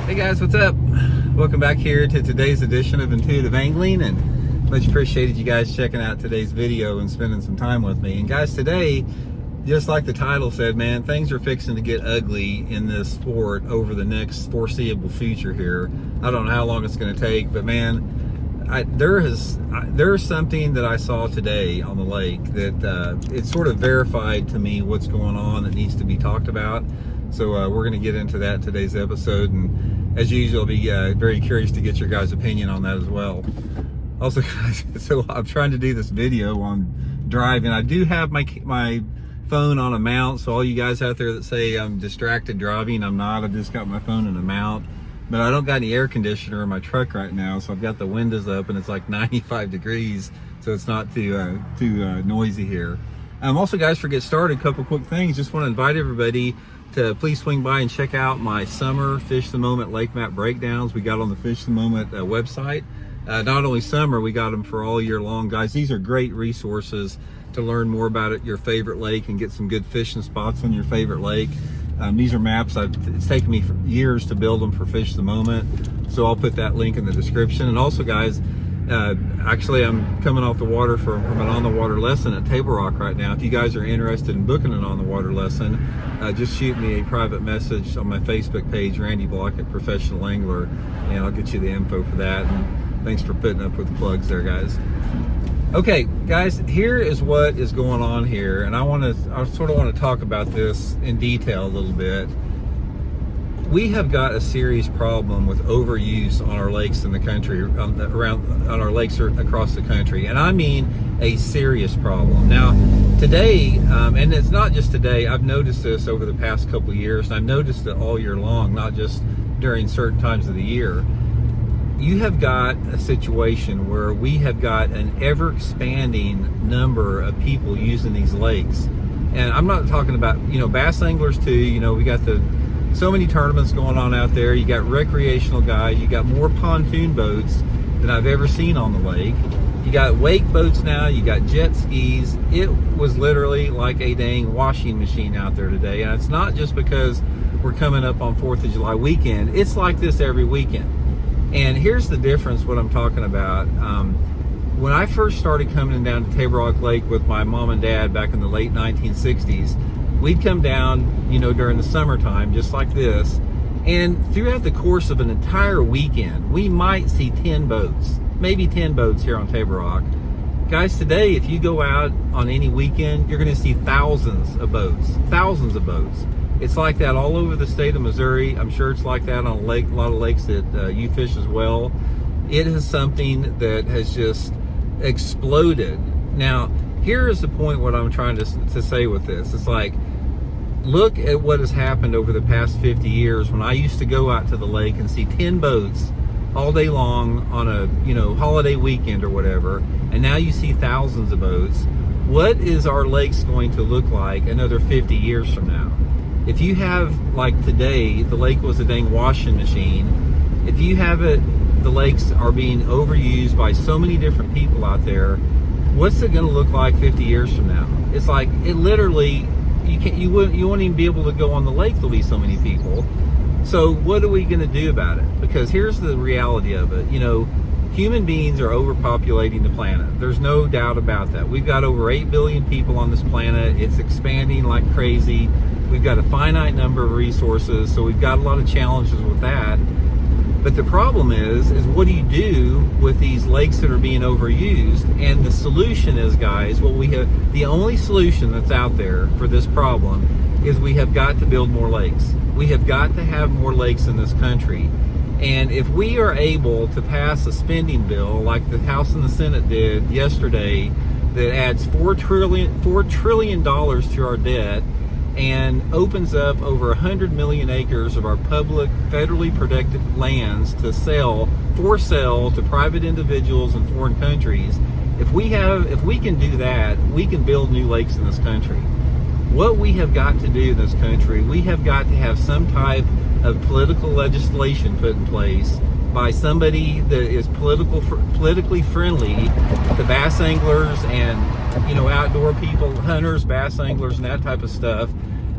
Hey guys, what's up? Welcome back here to today's edition of Intuitive Angling, and much appreciated you guys checking out today's video and spending some time with me. And guys, today, just like the title said, man, things are fixing to get ugly in this sport over the next foreseeable future here. I don't know how long it's going to take, but man, there is something that I saw today on the lake that it sort of verified to me what's going on that needs to be talked about. So we're going to get into that in today's episode, and as usual, I'll be very curious to get your guys' opinion on that as well. Also, guys, so I'm trying to do this video on driving. I do have my phone on a mount, so all you guys out there that say I'm distracted driving, I'm not. I've just got my phone in a mount, but I don't got any air conditioner in my truck right now, so I've got the windows up and it's like 95 degrees, so it's not too noisy here. Also, guys, for get started, a couple quick things. Just want to invite everybody to please swing by and check out my summer Fish the Moment lake map breakdowns we got on the Fish the Moment website. Not only summer, we got them for all year long, guys. These are great resources to learn more about your favorite lake and get some good fishing spots on your favorite lake. These are maps. It's taken me years to build them for Fish the Moment, so I'll put that link in the description. And also, guys, actually, I'm coming off the water from an on-the-water lesson at Table Rock right now. If you guys are interested in booking an on-the-water lesson, just shoot me a private message on my Facebook page, Randy Blaukat Professional Angler, and I'll get you the info for that. And thanks for putting up with the plugs there, guys. Okay, guys, here is what is going on here, and I sort of want to talk about this in detail a little bit. We have got a serious problem with overuse on our lakes in the country, on our lakes across the country, and I mean a serious problem. Now, today, and it's not just today, I've noticed this over the past couple of years, and I've noticed it all year long, not just during certain times of the year. You have got a situation where we have got an ever-expanding number of people using these lakes, and I'm not talking about, bass anglers too. We got so many tournaments going on out there. You got recreational guys. You got more pontoon boats than I've ever seen on the lake. You got wake boats now. You got jet skis. It was literally like a dang washing machine out there today. And it's not just because we're coming up on 4th of July weekend. It's like this every weekend. And here's the difference, what I'm talking about. When I first started coming down to Table Rock Lake with my mom and dad back in the late 1960s, we'd come down, during the summertime, just like this, and throughout the course of an entire weekend, we might see 10 boats, maybe 10 boats here on Table Rock. Guys, today, if you go out on any weekend, you're going to see thousands of boats. It's like that all over the state of Missouri. I'm sure it's like that on a lot of lakes that you fish as well. It is something that has just exploded. Now, here is the point, what I'm trying to say with this. It's like, look at what has happened over the past 50 years when I used to go out to the lake and see 10 boats all day long on a, holiday weekend or whatever, and now you see thousands of boats. What is our lakes going to look like another 50 years from now? If you have, like today, the lake was a dang washing machine. If you have it, the lakes are being overused by so many different people out there. What's it going to look like 50 years from now? It's like, it literally, you won't even be able to go on the lake. There'll be so many people. So what are we going to do about it? Because here's the reality of it. Human beings are overpopulating the planet. There's no doubt about that. We've got over 8 billion people on this planet. It's expanding like crazy. We've got a finite number of resources, so we've got a lot of challenges with that. But the problem is what do you do with these lakes that are being overused? And the solution is, guys, the only solution that's out there for this problem is we have got to build more lakes. We have got to have more lakes in this country. And if we are able to pass a spending bill like the House and the Senate did yesterday that adds $4 trillion to our debt and opens up over 100 million acres of our public, federally protected lands for sale to private individuals in foreign countries, if we can do that, we can build new lakes in this country. What we have got to do in this country, we have got to have some type of political legislation put in place by somebody that is politically friendly to bass anglers and outdoor people, hunters, bass anglers, and that type of stuff,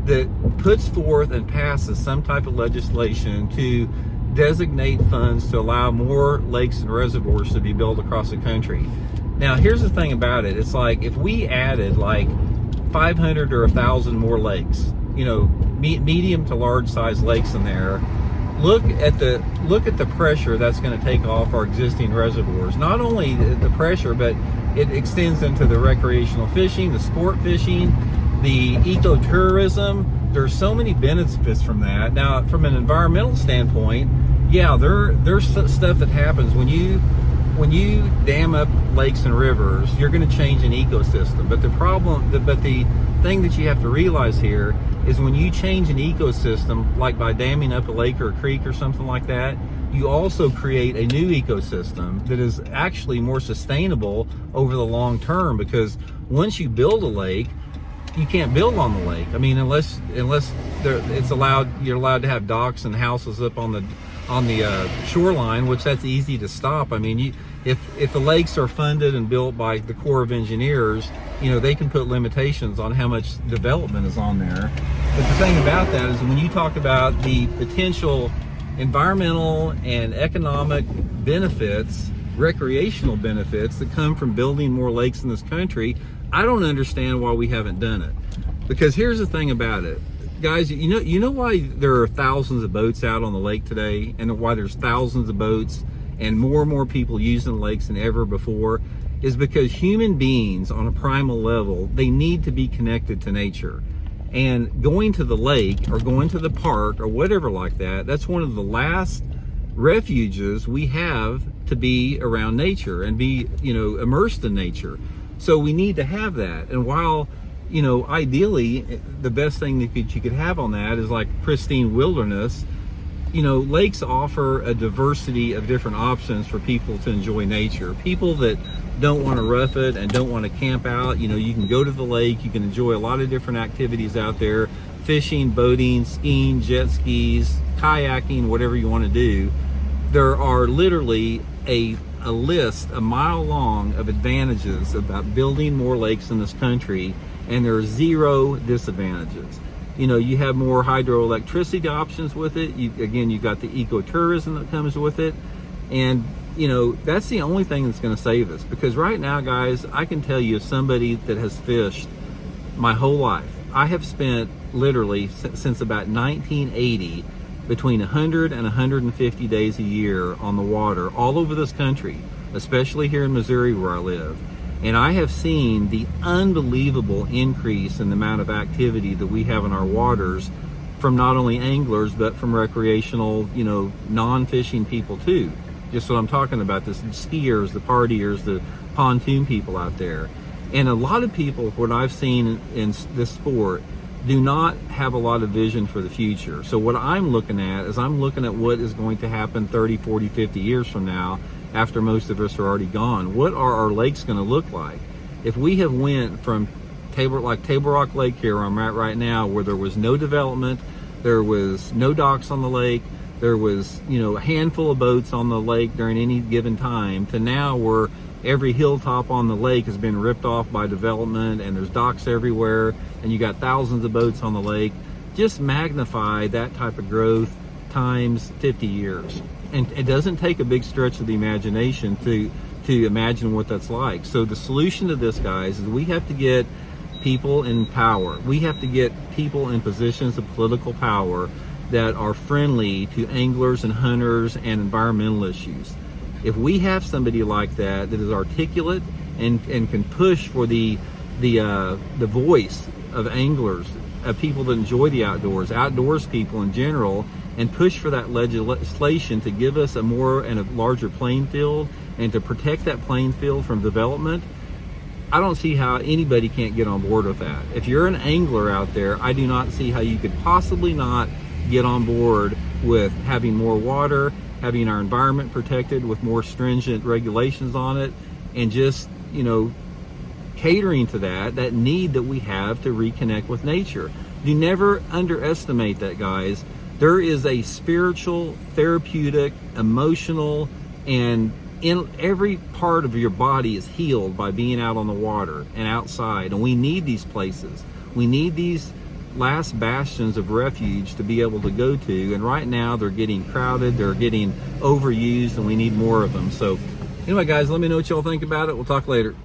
that puts forth and passes some type of legislation to designate funds to allow more lakes and reservoirs to be built across the country. Now, here's the thing about it. It's like if we added like 500 or 1,000 more lakes, you know, medium to large size lakes in there, look at the pressure that's going to take off our existing reservoirs. Not only the pressure, but it extends into the recreational fishing, the sport fishing, the ecotourism. There's so many benefits from that. Now, from an environmental standpoint, yeah, there's stuff that happens when you dam up lakes and rivers. You're going to change an ecosystem. But the thing that you have to realize here is when you change an ecosystem, like by damming up a lake or a creek or something like that, you also create a new ecosystem that is actually more sustainable over the long term. Because once you build a lake, you can't build on the lake. I mean, unless it's allowed, you're allowed to have docks and houses up on the shoreline, which that's easy to stop. I mean, if the lakes are funded and built by the Corps of Engineers, you know, they can put limitations on how much development is on there. But the thing about that is when you talk about the potential environmental and economic benefits, recreational benefits that come from building more lakes in this country, I don't understand why we haven't done it. Because here's the thing about it. Guys, you know why there are thousands of boats out on the lake today, and why there's thousands of boats and more people using lakes than ever before, is because human beings on a primal level, they need to be connected to nature. And going to the lake or going to the park or whatever like that, that's one of the last refuges we have to be around nature and be, you know, immersed in nature. So we need to have that. And while, you know, ideally the best thing that you could have on that is like pristine wilderness, you know, lakes offer a diversity of different options for people to enjoy nature. People that don't want to rough it and don't want to camp out, you know, you can go to the lake, you can enjoy a lot of different activities out there, fishing, boating, skiing, jet skis, kayaking, whatever you want to do. There are literally a list a mile long of advantages about building more lakes in this country, and there are zero disadvantages. You know, you have more hydroelectricity options with it. You've got the ecotourism that comes with it. And, you know, that's the only thing that's going to save us. Because right now, guys, I can tell you, as somebody that has fished my whole life, I have spent literally since about 1980 between 100 and 150 days a year on the water all over this country, especially here in Missouri where I live. And I have seen the unbelievable increase in the amount of activity that we have in our waters from not only anglers, but from recreational, you know, non-fishing people too. Just what I'm talking about, the skiers, the partiers, the pontoon people out there. And a lot of people, what I've seen in this sport, do not have a lot of vision for the future. So what I'm looking at is I'm looking at what is going to happen 30, 40, 50 years from now, after most of us are already gone. What are our lakes going to look like? If we have went from Table Rock Lake here where I'm at right now, where there was no development, there was no docks on the lake, there was, you know, a handful of boats on the lake during any given time, to now where every hilltop on the lake has been ripped off by development and there's docks everywhere and you got thousands of boats on the lake. Just magnify that type of growth times 50 years. And it doesn't take a big stretch of the imagination to imagine what that's like. So the solution to this, guys, is we have to get people in power. We have to get people in positions of political power that are friendly to anglers and hunters and environmental issues. If we have somebody like that is articulate and can push for the voice of anglers, of people that enjoy the outdoors people in general, and push for that legislation to give us a more and a larger playing field and to protect that playing field from development, I don't see how anybody can't get on board with that. If you're an angler out there, I do not see how you could possibly not get on board with having more water, having our environment protected with more stringent regulations on it, and just, you know, catering to that need that we have to reconnect with nature. Do never underestimate that, guys. There is a spiritual, therapeutic, emotional, and in every part of your body is healed by being out on the water and outside. And we need these places. We need these last bastions of refuge to be able to go to, and right now they're getting crowded, they're getting overused, and we need more of them. So anyway, guys, let me know what y'all think about it. We'll talk later.